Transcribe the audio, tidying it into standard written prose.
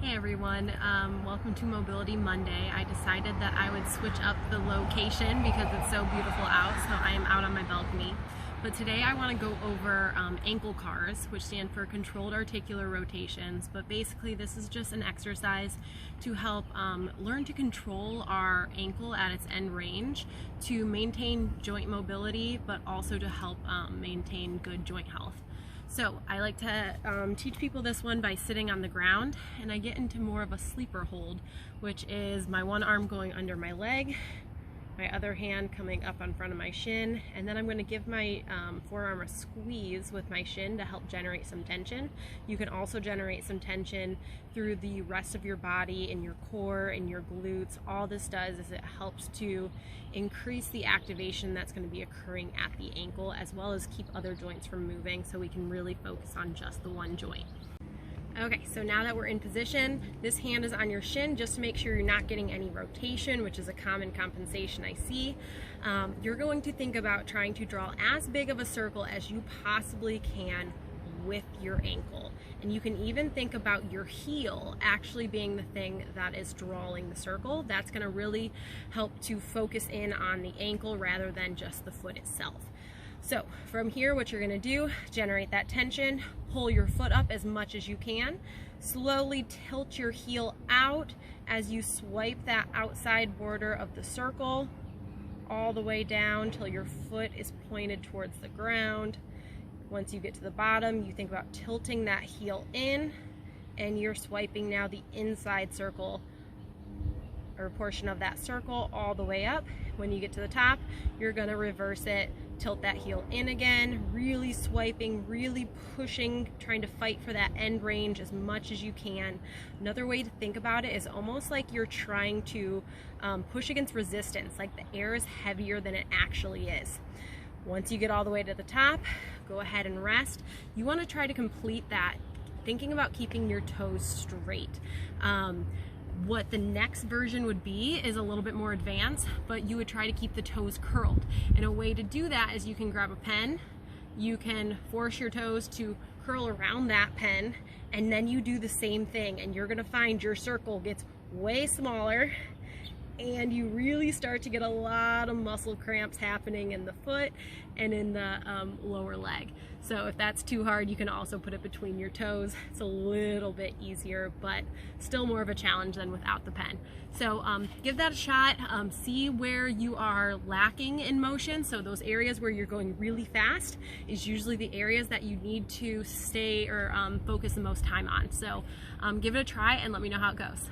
Hey everyone, welcome to Mobility Monday. I decided that I would switch up the location because it's so beautiful out, so I am out on my balcony. But today I want to go over ankle CARs, which stand for Controlled Articular Rotations. But basically this is just an exercise to help learn to control our ankle at its end range to maintain joint mobility, but also to help maintain good joint health. So I like to teach people this one by sitting on the ground, and I get into more of a sleeper hold, which is my one arm going under my leg, my other hand coming up on front of my shin, and then I'm going to give my forearm a squeeze with my shin to help generate some tension. You can also generate some tension through the rest of your body, in your core, in your glutes. All this does is it helps to increase the activation that's going to be occurring at the ankle, as well as keep other joints from moving, so we can really focus on just the one joint. Okay, so now that we're in position, this hand is on your shin just to make sure you're not getting any rotation, which is a common compensation I see. You're going to think about trying to draw as big of a circle as you possibly can with your ankle. And you can even think about your heel actually being the thing that is drawing the circle. That's going to really help to focus in on the ankle rather than just the foot itself. So from here, what you're going to do, generate that tension, pull your foot up as much as you can, slowly tilt your heel out as you swipe that outside border of the circle all the way down till your foot is pointed towards the ground. Once you get to the bottom, you think about tilting that heel in, and you're swiping now the inside circle or portion of that circle all the way up. When you get to the top, you're going to reverse it, tilt that heel in again, really swiping, really pushing, trying to fight for that end range as much as you can. Another way to think about it is almost like you're trying to push against resistance, like the air is heavier than it actually is. Once you get all the way to the top, go ahead and rest. You want to try to complete that thinking about keeping your toes straight. What the next version would be is a little bit more advanced, but you would try to keep the toes curled. And a way to do that is you can grab a pen, you can force your toes to curl around that pen, and then you do the same thing, and you're gonna find your circle gets way smaller and you really start to get a lot of muscle cramps happening in the foot and in the lower leg. So if that's too hard, you can also put it between your toes. It's a little bit easier, but still more of a challenge than without the pen. So give that a shot. See where you are lacking in motion. So those areas where you're going really fast is usually the areas that you need to stay or focus the most time on. So give it a try and let me know how it goes.